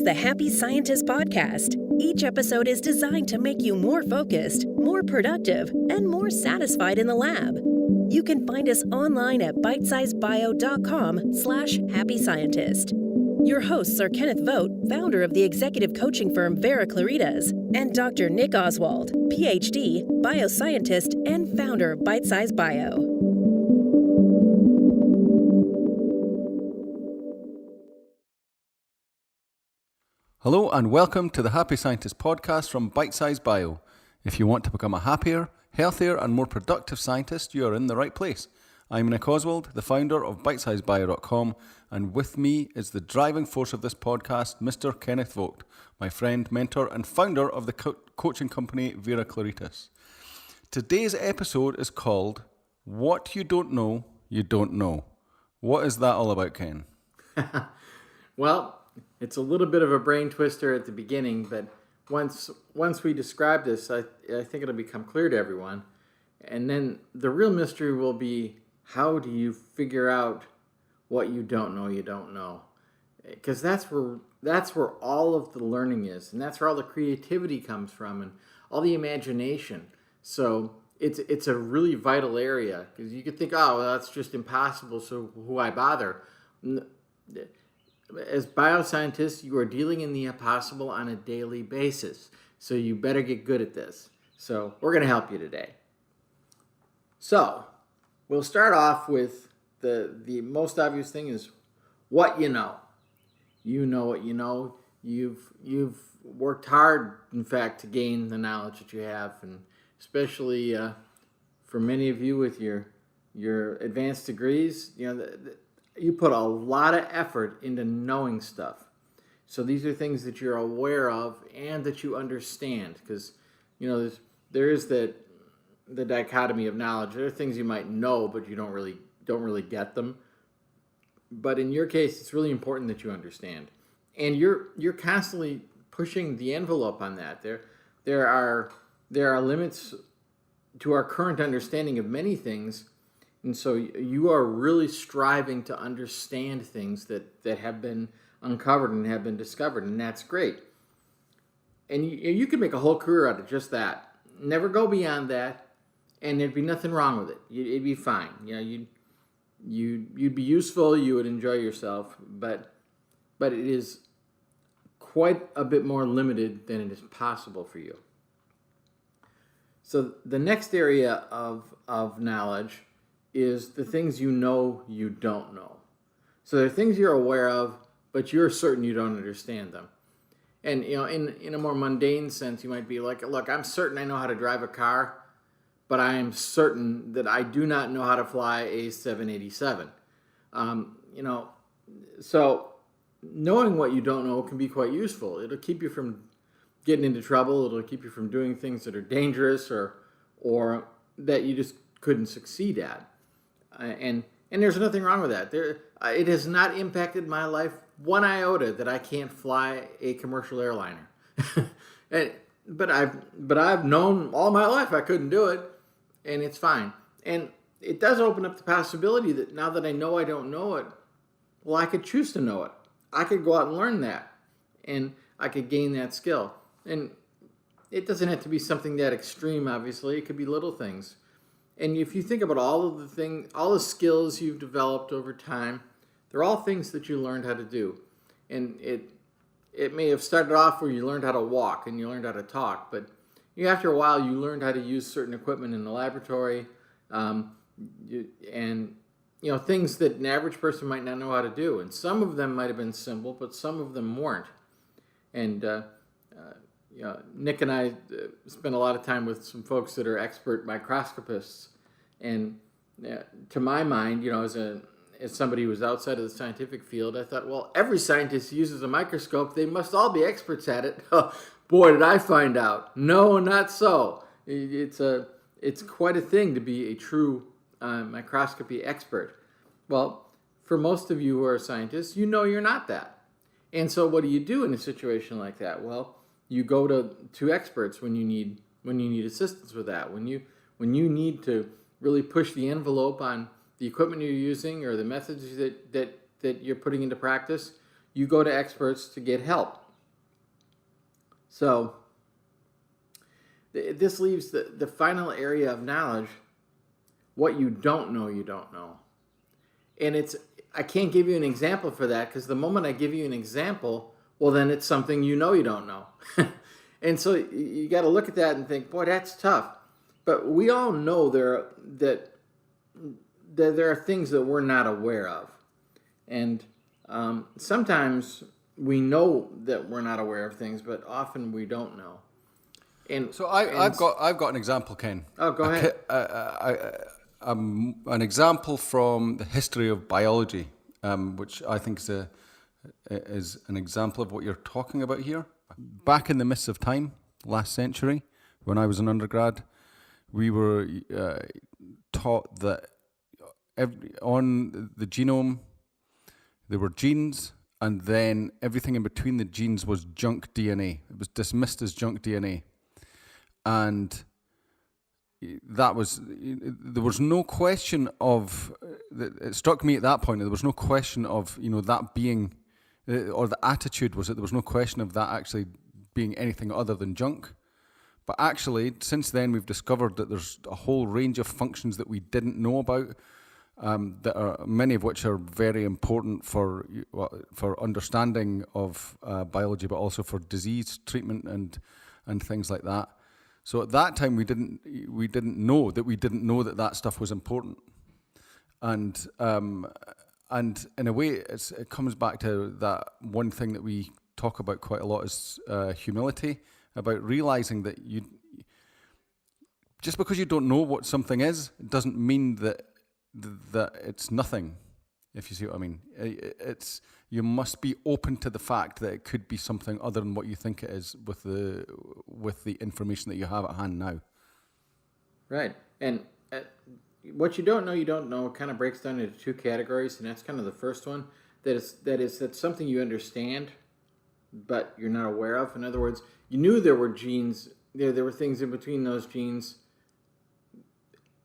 the Happy Scientist podcast. Each episode is designed to make you more focused, more productive, and more satisfied in the lab. You can find us online at bitesizebio.com/happy scientist. Your hosts are Kenneth Vogt, founder of the executive coaching firm Vera Claritas, and Dr. Nick Oswald, PhD, bioscientist, and founder of Bitesize Bio. Hello and welcome to the Happy Scientist podcast from Bitesize Bio. If you want to become a happier, healthier and more productive scientist, you are in the right place. I'm Nick Oswald, the founder of bitesizebio.com, and with me is the driving force of this podcast, Mr. Kenneth Vogt, my friend, mentor and founder of the coaching company Vera Claritas. Today's episode is called What You Don't Know, You Don't Know. What is that all about, Ken? Well, it's a little bit of a brain twister at the beginning, but once we describe this, I think it'll become clear to everyone. And then the real mystery will be, how do you figure out what you don't know? Because that's where all of the learning is, and that's where all the creativity comes from, and all the imagination. So it's a really vital area, because you could think, oh, well, that's just impossible, so why bother? As bioscientists, you are dealing in the impossible on a daily basis. So you better get good at this. So we're going to help you today. So we'll start off with the most obvious thing is what you know. You know what you know. You've worked hard, in fact, to gain the knowledge that you have. And especially for many of you with your advanced degrees, you put a lot of effort into knowing stuff. So these are things that you're aware of and that you understand, because there is the dichotomy of knowledge. There are things you might know, but you don't really get them. But in your case, it's really important that you understand, and you're constantly pushing the envelope on that. There are limits to our current understanding of many things. And so you are really striving to understand things that have been uncovered and have been discovered, and that's great. And you can make a whole career out of just that. Never go beyond that, and there'd be nothing wrong with it. It'd be fine. You'd be useful. You would enjoy yourself, but it is quite a bit more limited than it is possible for you. So the next area of knowledge is the things you know you don't know. So there are things you're aware of, but you're certain you don't understand them. And in a more mundane sense, you might be like, look, I'm certain I know how to drive a car, but I am certain that I do not know how to fly a 787. So knowing what you don't know can be quite useful. It'll keep you from getting into trouble. It'll keep you from doing things that are dangerous or that you just couldn't succeed at. And there's nothing wrong with that. It has not impacted my life one iota that I can't fly a commercial airliner. But I've known all my life I couldn't do it, and it's fine. And it does open up the possibility that now that I know I don't know it, well, I could choose to know it. I could go out and learn that, and I could gain that skill. And it doesn't have to be something that extreme, obviously. It could be little things. And if you think about all the skills you've developed over time, they're all things that you learned how to do. And it may have started off where you learned how to walk and you learned how to talk, but after a while you learned how to use certain equipment in the laboratory, and things that an average person might not know how to do. And some of them might have been simple, but some of them weren't. And Nick and I spend a lot of time with some folks that are expert microscopists, and to my mind, as somebody who was outside of the scientific field, I thought, well, every scientist uses a microscope; they must all be experts at it. Boy, did I find out! No, not so. It's quite a thing to be a true microscopy expert. Well, for most of you who are scientists, you're not that. And so, what do you do in a situation like that? Well, you go to experts when you need assistance with that. When you need to really push the envelope on the equipment you're using or the methods that you're putting into practice, you go to experts to get help. So this leaves the final area of knowledge, what you don't know, you don't know. And I can't give you an example for that, because the moment I give you an example, well, then it's something you don't know. And so you got to look at that and think, boy, that's tough. But we all know that there are things that we're not aware of. And sometimes we know that we're not aware of things, but often we don't know. And So I've got an example, Ken. Oh, go ahead. An example from the history of biology, which I think is an example of what you're talking about here. Back in the mists of time, last century, when I was an undergrad, we were taught that on the genome there were genes, and then everything in between the genes was junk DNA. It was dismissed as junk DNA. And there was no question of, it struck me at that point, there was no question of, that being, or the attitude was that there was no question of that actually being anything other than junk. But actually, since then, we've discovered that there's a whole range of functions that we didn't know about, that are, many of which are very important for understanding of biology, but also for disease treatment and things like that. So at that time, we didn't know that stuff was important, and in a way, it comes back to that one thing that we talk about quite a lot is humility, about realizing that just because you don't know what something is, it doesn't mean that it's nothing. If you see what I mean, you must be open to the fact that it could be something other than what you think it is with the information that you have at hand now. Right. And what you don't know kind of breaks down into two categories, and that's kind of the first one. That's something you understand, but you're not aware of. In other words, you knew there were genes, there were things in between those genes.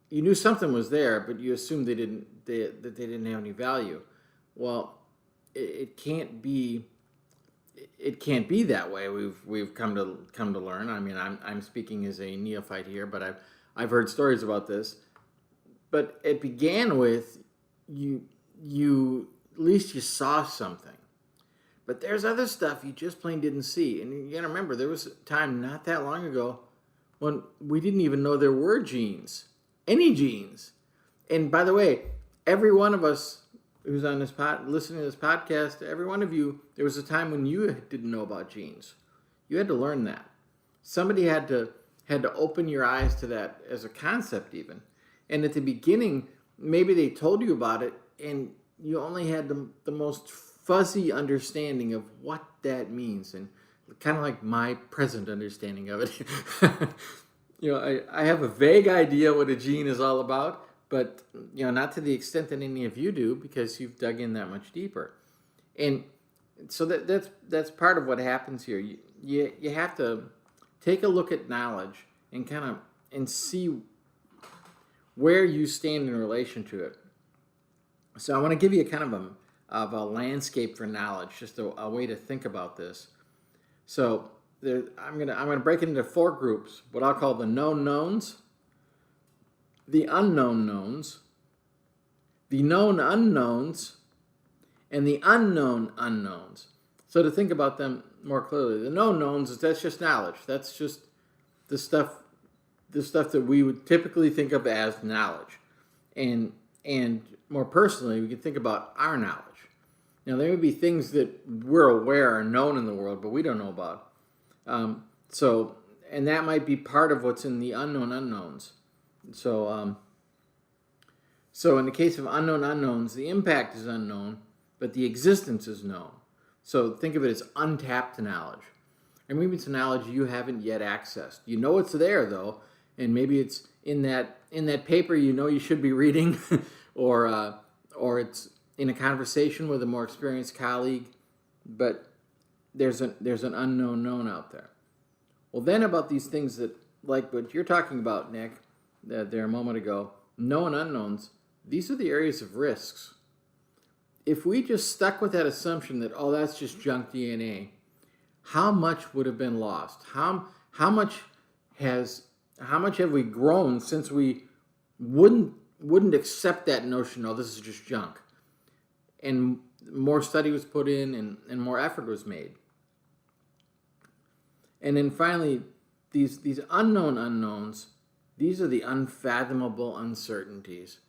You knew something was there, but you assumed that they didn't have any value. Well, it can't be that way. We've come to learn. I mean, I'm speaking as a neophyte here, but I've heard stories about this. But it began with you at least you saw something. But there's other stuff you just plain didn't see. And you gotta remember, there was a time not that long ago when we didn't even know there were genes. Any genes. And by the way, every one of us who's on this listening to this podcast, every one of you, there was a time when you didn't know about genes. You had to learn that. Somebody had to open your eyes to that as a concept even. And at the beginning, maybe they told you about it and you only had the most fuzzy understanding of what that means, and kind of like my present understanding of it. I have a vague idea what a gene is all about, but not to the extent that any of you do, because you've dug in that much deeper. And so that's part of what happens here. You have to take a look at knowledge and see where you stand in relation to it. So I want to give you a kind of a landscape for knowledge, just a way to think about this. So I'm gonna break it into four groups. What I'll call the known knowns, the unknown knowns, the known unknowns, and the unknown unknowns. So to think about them more clearly, the known knowns that's just knowledge. That's just the stuff that we would typically think of as knowledge, and more personally, we can think about our knowledge. Now, there may be things that we're aware are known in the world, but we don't know about. And that might be part of what's in the unknown unknowns. So in the case of unknown unknowns, the impact is unknown, but the existence is known. So think of it as untapped knowledge. And maybe it's knowledge you haven't yet accessed. You know it's there, though, and maybe it's in that paper you should be reading, or it's in a conversation with a more experienced colleague, but there's an unknown known out there. Well, then about these things that, like what you're talking about, Nick, there a moment ago, known unknowns, these are the areas of risks. If we just stuck with that assumption that, that's just junk DNA, how much would have been lost? How much have we grown since we wouldn't accept that notion? Oh, this is just junk, and more study was put in, and more effort was made. And then finally, these unknown unknowns, these are the unfathomable uncertainties.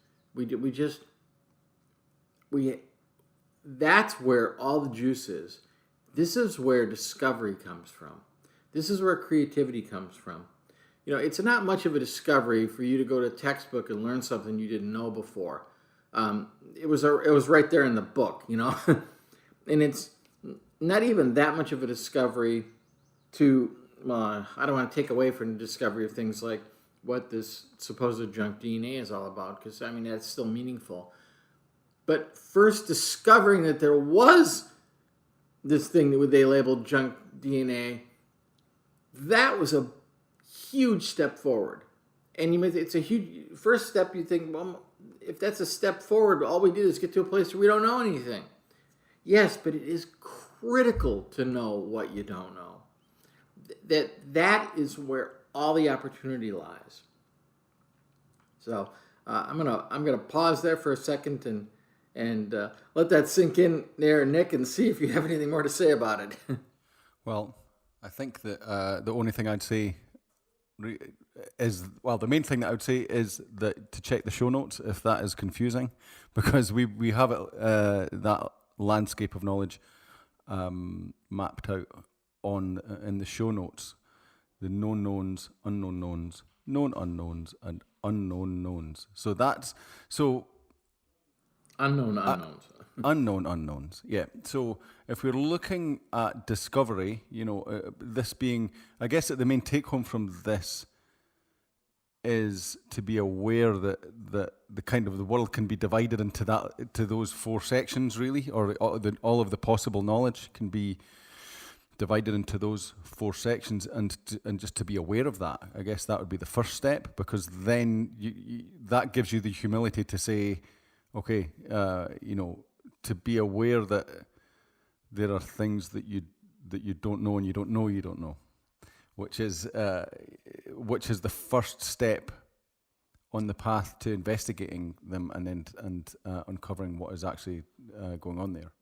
That's where all the juice is. This is where discovery comes from. This is where creativity comes from. It's not much of a discovery for you to go to a textbook and learn something you didn't know before. It was right there in the book, and it's not even that much of a discovery to, I don't want to take away from the discovery of things like what this supposed junk DNA is all about, because, that's still meaningful. But first discovering that there was this thing that they labeled junk DNA, that was a huge step forward. And it's a huge first step. You think, well, if that's a step forward, all we do is get to a place where we don't know anything. Yes, but it is critical to know what you don't know. That is where all the opportunity lies. So I'm gonna pause there for a second and let that sink in there, Nick, and see if you have anything more to say about it. Well, I think that the only thing I'd say is, well, the main thing that I would say is that to check the show notes if that is confusing, because we have that landscape of knowledge mapped out in the show notes, the known knowns, unknown knowns, known unknowns, and unknown knowns. So Unknown unknowns. Unknown unknowns, yeah. So if we're looking at discovery, this being, I guess that the main take home from this is to be aware that the kind of the world can be divided into those four sections, really, or all of the possible knowledge can be divided into those four sections, and just to be aware of that. I guess that would be the first step, because then that gives you the humility to say, okay, to be aware that there are things that you don't know, and you don't know, which is the first step on the path to investigating them and uncovering what is actually going on there.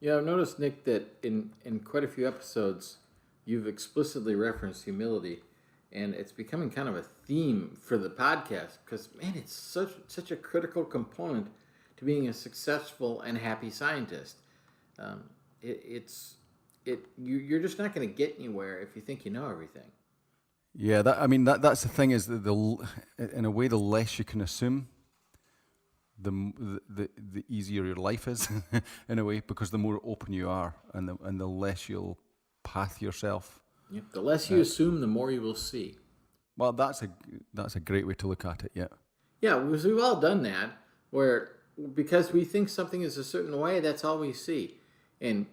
Yeah, I've noticed, Nick, that in quite a few episodes, you've explicitly referenced humility, and it's becoming kind of a theme for the podcast because, man, it's such a critical component to being a successful and happy scientist. You're just not going to get anywhere if you think you know everything. Yeah, that's the thing, is that in a way, the less you can assume, the easier your life is in a way, because the more open you are, and the less you'll path yourself. Yep. The less you assume, the more you will see. Well, that's a great way to look at it. Yeah. Yeah, because we've all done that, where because we think something is a certain way, that's all we see, and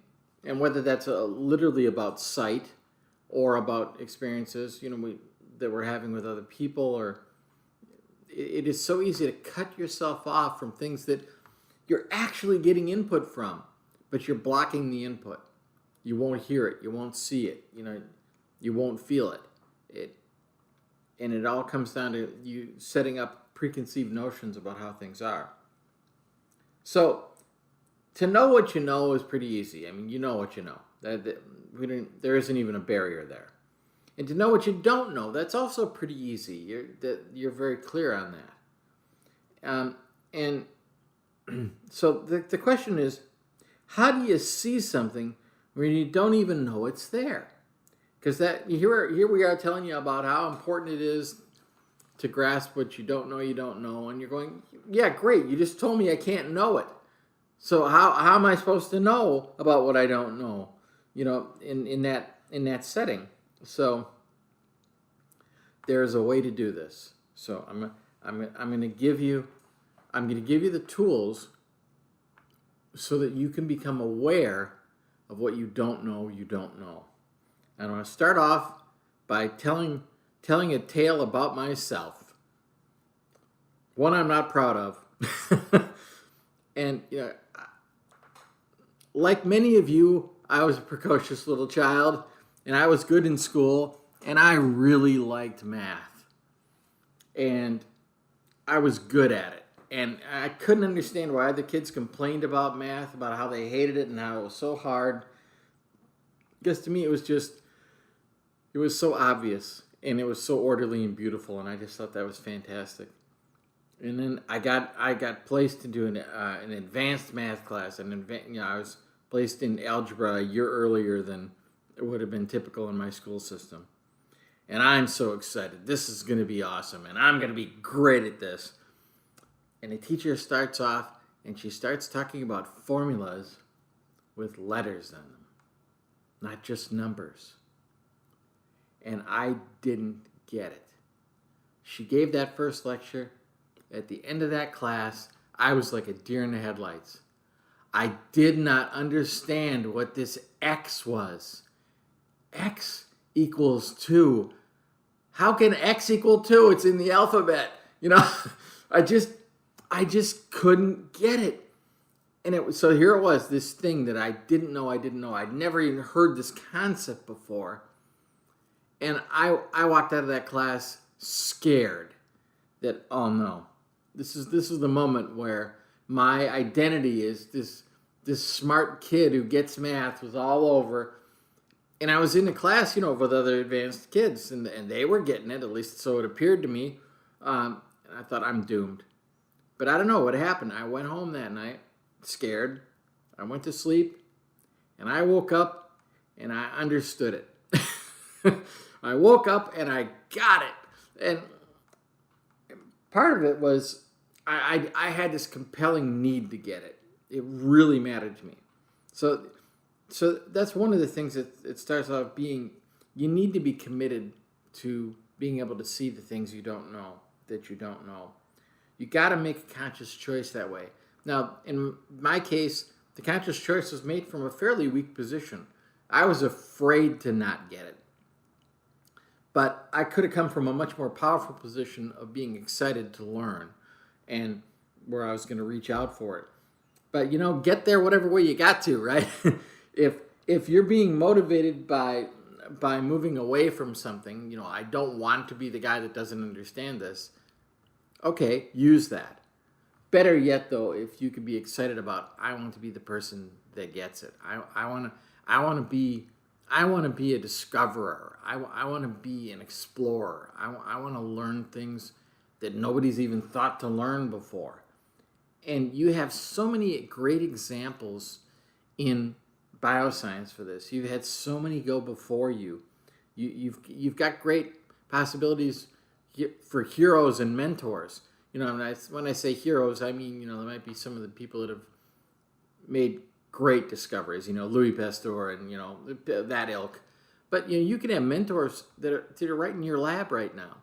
whether that's literally about sight or about experiences, that we're having with other people, or it is so easy to cut yourself off from things that you're actually getting input from, but you're blocking the input. You won't hear it. You won't see it. You won't feel it. And it all comes down to you setting up preconceived notions about how things are. So, to know what you know is pretty easy. You know what you know. There isn't even a barrier there. And to know what you don't know, that's also pretty easy. You're very clear on that. And so the question is, how do you see something when you don't even know it's there? Because here we are telling you about how important it is to grasp what you don't know, and you're going, yeah, great, you just told me I can't know it. So how am I supposed to know about what I don't know? In that setting. So there's a way to do this. So I'm going to give you the tools so that you can become aware of what you don't know. And I'm going to start off by telling a tale about myself. One I'm not proud of. And like many of you, I was a precocious little child, and I was good in school, and I really liked math. And I was good at it. And I couldn't understand why the kids complained about math, about how they hated it and how it was so hard. Because to me, it was so obvious, and it was so orderly and beautiful, and I just thought that was fantastic. And then I got placed into an advanced math class, I was placed in algebra a year earlier than it would have been typical in my school system. And I'm so excited. This is going to be awesome, and I'm going to be great at this. And the teacher starts off, and she starts talking about formulas with letters in them, not just numbers. And I didn't get it. She gave that first lecture. At the end of that class, I was like a deer in the headlights. I did not understand what this X was. X equals 2. How can X equal 2? It's in the alphabet. I just couldn't get it. And so here it was, this thing that I didn't know. I'd never even heard this concept before. And I walked out of that class scared that, oh no, this is the moment where my identity is this smart kid who gets math was all over. And I was in a class, with other advanced kids, and they were getting it, at least so it appeared to me. And I thought, I'm doomed. But I don't know what happened. I went home that night, scared. I went to sleep, and I woke up, and I understood it. I woke up, and I got it. And part of it was I had this compelling need to get it. It really mattered to me. So that's one of the things that it starts out being. You need to be committed to being able to see the things you don't know that you don't know. You got to make a conscious choice that way. Now, in my case, the conscious choice was made from a fairly weak position. I was afraid to not get it. But I could have come from a much more powerful position of being excited to learn and where I was going to reach out for it. But, get there whatever way you got to, right? If you're being motivated by moving away from something, I don't want to be the guy that doesn't understand this. Okay, use that. Better yet, though, if you could be excited about, I want to be the person that gets it. I want to be a discoverer. I want to be an explorer. I want to learn things that nobody's even thought to learn before. And you have so many great examples in bioscience for this. You've had so many go before you. You've got great possibilities for heroes and mentors. When I say heroes, I mean, there might be some of the people that have made great discoveries, Louis Pasteur and, that ilk. But, you can have mentors that are right in your lab right now.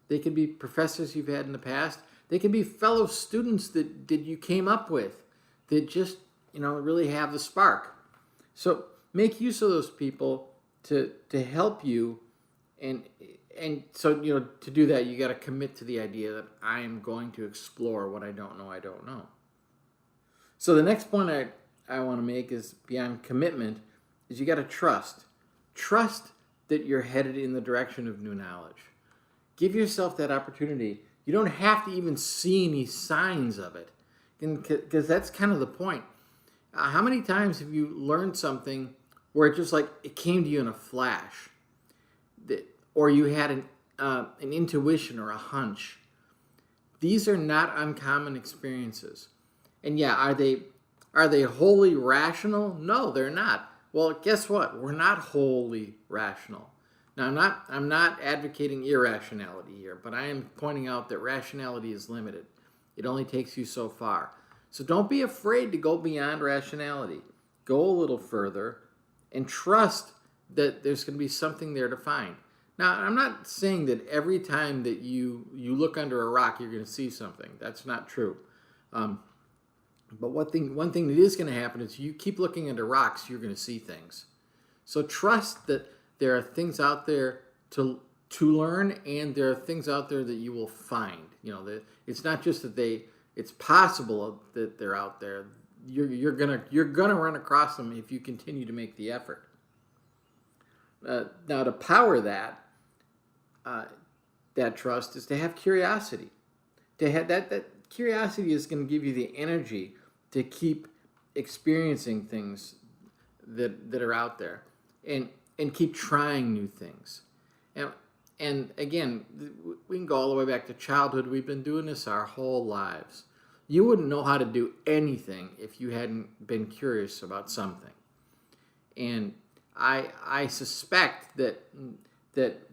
They could be professors you've had in the past. They can be fellow students that you came up with that just, really have the spark. So make use of those people to help you. And so, to do that, you got to commit to the idea that I am going to explore what I don't know. So the next point I want to make is beyond commitment is you got to trust. Trust that you're headed in the direction of new knowledge. Give yourself that opportunity. You don't have to even see any signs of it, because that's kind of the point. How many times have you learned something where it just it came to you in a flash, or you had an intuition or a hunch? These are not uncommon experiences. And yeah, are they wholly rational? No, they're not. Well, guess what? We're not wholly rational. Now, I'm not advocating irrationality here, but I am pointing out that rationality is limited. It only takes you so far. So don't be afraid to go beyond rationality. Go a little further and trust that there's going to be something there to find. Now, I'm not saying that every time that you look under a rock, you're going to see something. That's not true. But one thing that is going to happen is you keep looking under rocks, you're going to see things. So trust that there are things out there to learn, and there are things out there that you will find. It's not just that it's possible that they're out there. you're gonna run across them if you continue to make the effort. Now, to power that trust is to have curiosity. To have that curiosity is going to give you the energy to keep experiencing things that are out there, and keep trying new things. And again, we can go all the way back to childhood. We've been doing this our whole lives. You wouldn't know how to do anything if you hadn't been curious about something. And I suspect that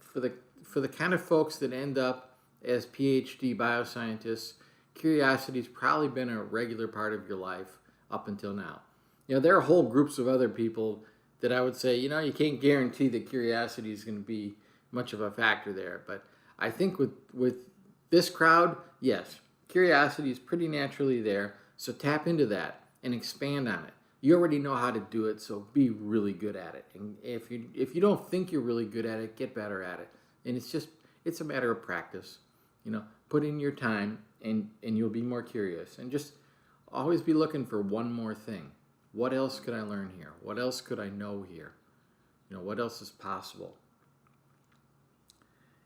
for the kind of folks that end up as PhD bioscientists, curiosity's probably been a regular part of your life up until now. There are whole groups of other people that I would say, you can't guarantee that curiosity is going to be much of a factor there. But I think with this crowd, yes, curiosity is pretty naturally there. So tap into that and expand on it. You already know how to do it, so be really good at it. And if you don't think you're really good at it, get better at it. And it's a matter of practice. Put in your time and you'll be more curious. And just always be looking for one more thing. What else could I learn here? What else could I know here? What else is possible?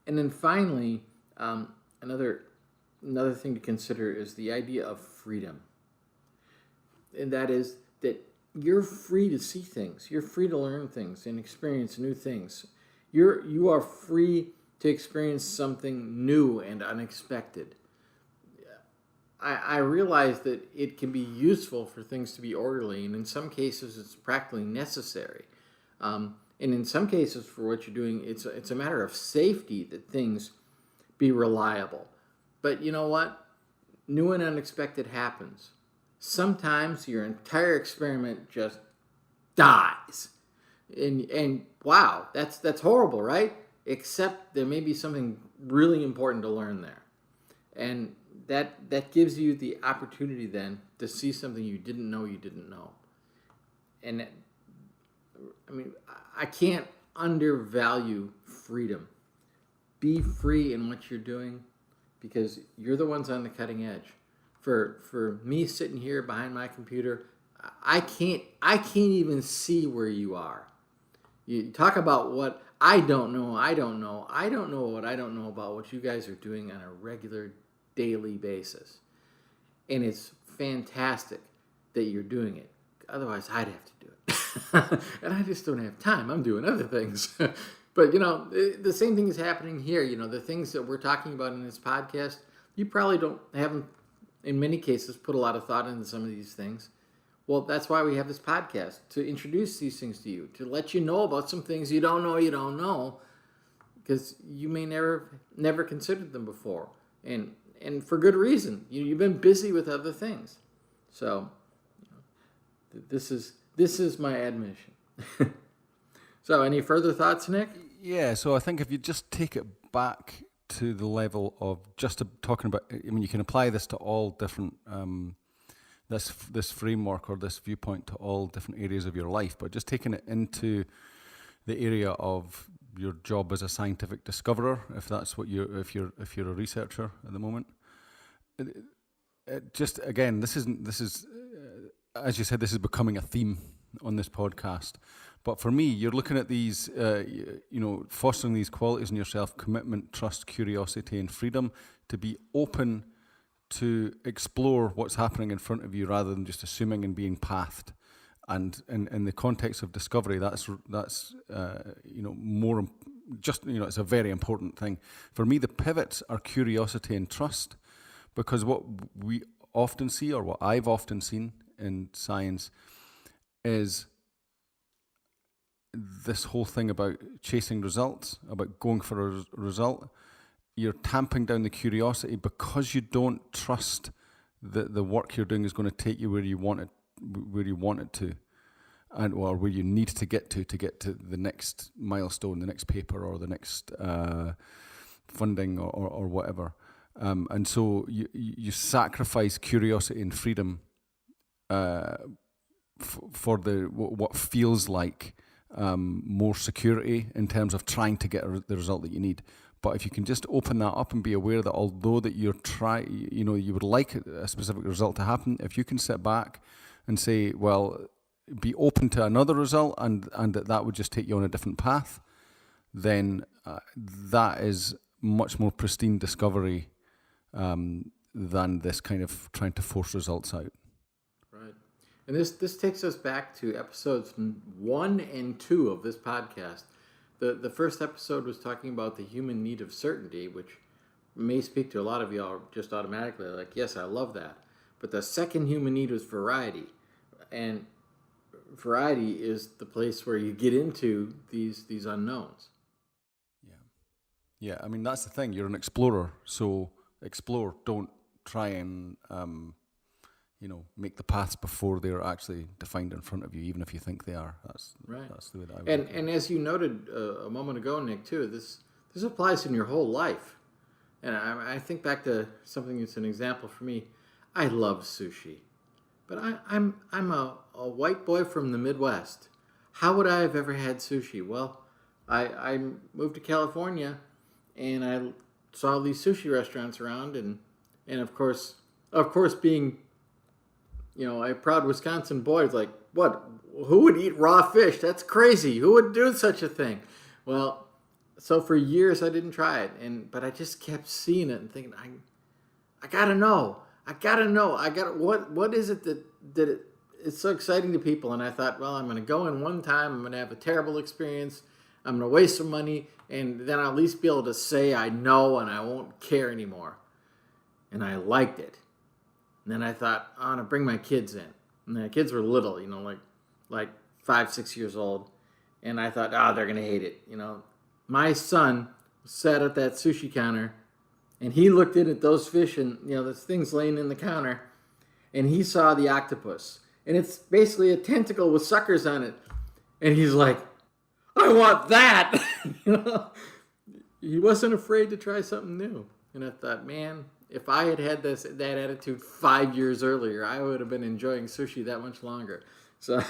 And then finally, another thing to consider is the idea of freedom. And that is that you're free to see things. You're free to learn things and experience new things. You are free to experience something new and unexpected. I realize that it can be useful for things to be orderly, and in some cases it's practically necessary. And in some cases, for what you're doing, it's a matter of safety that things be reliable. But you know what? New and unexpected happens. Sometimes your entire experiment just dies. And wow, that's horrible, right? Except there may be something really important to learn there. And that gives you the opportunity then to see something you didn't know. And I can't undervalue freedom. Be free in what you're doing because you're the ones on the cutting edge. For me sitting here behind my computer, I can't even see where you are. You talk about what I don't know what I don't know about what you guys are doing on a regular daily basis. And it's fantastic that you're doing it. Otherwise, I'd have to do it. And I just don't have time. I'm doing other things. But, the same thing is happening here. The things that we're talking about in this podcast, you probably haven't, in many cases, put a lot of thought into some of these things. Well, that's why we have this podcast, to introduce these things to you, to let you know about some things you don't know, because you may never considered them before. And for good reason. You've been busy with other things. So this is my admission. So any further thoughts, Nick? Yeah, so I think if you just take it back to the level of just talking about, you can apply this to all different, this framework or this viewpoint to all different areas of your life, but just taking it into the area of your job as a scientific discoverer, if that's what if you're a researcher at the moment. Just again, this is as you said, this is becoming a theme on this podcast. But for me, you're looking at these, fostering these qualities in yourself: commitment, trust, curiosity, and freedom, to be open to explore what's happening in front of you rather than just assuming and being pathed. And in the context of discovery, that's more just, it's a very important thing. For me, the pivots are curiosity and trust, because what we often see, or what I've often seen in science, is this whole thing about chasing results, about going for a result. You're tamping down the curiosity because you don't trust that the work you're doing is going to take you where you want it to, or where you need to get to the next milestone, the next paper, or the next funding, or whatever. And so you sacrifice curiosity and freedom for what feels like more security in terms of trying to get the result that you need. But if you can just open that up and be aware that although that you would like a specific result to happen, if you can sit back and say, well, be open to another result, and that would just take you on a different path, then that is much more pristine discovery than this kind of trying to force results out. Right. And this takes us back to episodes 1 and 2 of this podcast. The first episode was talking about the human need of certainty, which may speak to a lot of y'all just automatically, like, yes, I love that. But the second human need was variety. And variety is the place where you get into these unknowns. Yeah, I mean, that's the thing. You're an explorer, so explore. Don't try and, make the paths before they're actually defined in front of you, even if you think they are. That's right. That's the way that I would. And as you noted a moment ago, Nick, too, this applies in your whole life. And I think back to something that's an example for me. I love sushi, but I'm a white boy from the Midwest. How would I have ever had sushi? Well, I moved to California, and I saw these sushi restaurants around, and of course being, a proud Wisconsin boy, it's like, what? Who would eat raw fish? That's crazy. Who would do such a thing? Well, so for years I didn't try it, but I just kept seeing it and thinking, I gotta know. What is it that it's so exciting to people? And I thought, well, I'm gonna go in one time. I'm gonna have a terrible experience. I'm gonna waste some money, and then I'll at least be able to say I know, and I won't care anymore. And I liked it. And then I thought, I want to bring my kids in. And the kids were little, like 5, 6 years old. And I thought, they're gonna hate it. My son sat at that sushi counter, and he looked in at those fish and, those things laying in the counter, and he saw the octopus. And it's basically a tentacle with suckers on it. And he's like, I want that! He wasn't afraid to try something new. And I thought, man, if I had that attitude 5 years earlier, I would have been enjoying sushi that much longer. So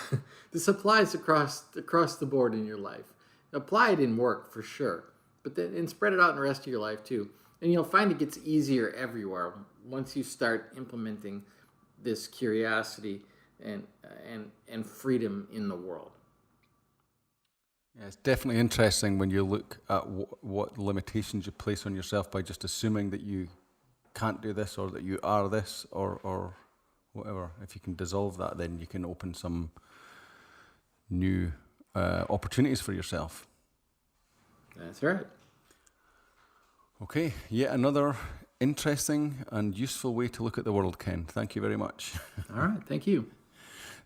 this applies across the board in your life. Apply it in work for sure, but then spread it out in the rest of your life too. And you'll find it gets easier everywhere once you start implementing this curiosity and freedom in the world. Yeah, it's definitely interesting when you look at what limitations you place on yourself by just assuming that you can't do this or that you are this or whatever. If you can dissolve that, then you can open some new opportunities for yourself. That's right. Okay, yet another interesting and useful way to look at the world, Ken. Thank you very much. All right, thank you.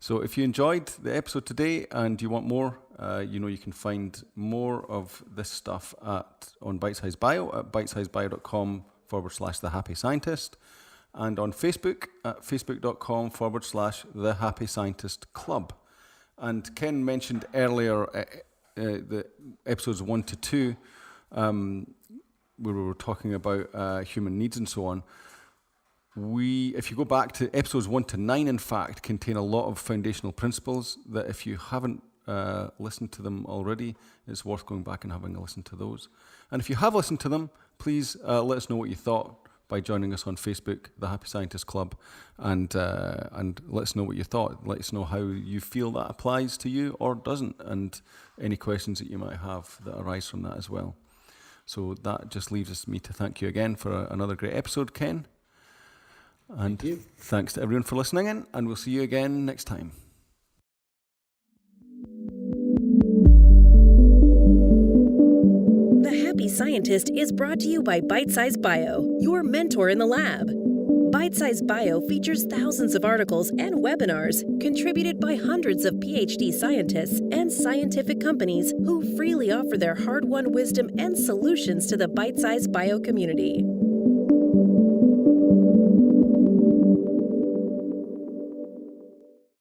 So if you enjoyed the episode today and you want more, you can find more of this stuff on Bitesize Bio at bitesizebio.com/The Happy Scientist, and on Facebook at facebook.com/The Happy Scientist Club. And Ken mentioned earlier the episodes 1 to 2, where we were talking about human needs and so on. If you go back to episodes 1 to 9, in fact, contain a lot of foundational principles that if you haven't listened to them already, it's worth going back and having a listen to those. And if you have listened to them, please let us know what you thought by joining us on Facebook, The Happy Scientist Club, and let us know what you thought. Let us know how you feel that applies to you or doesn't, and any questions that you might have that arise from that as well. So that just leaves me to thank you again for another great episode, Ken. And Thank you. Thanks to everyone for listening in, and we'll see you again next time. The Happy Scientist is brought to you by Bitesize Bio, your mentor in the lab. Bitesize Bio features thousands of articles and webinars contributed by hundreds of PhD scientists and scientific companies who freely offer their hard-won wisdom and solutions to the Bitesize Bio community.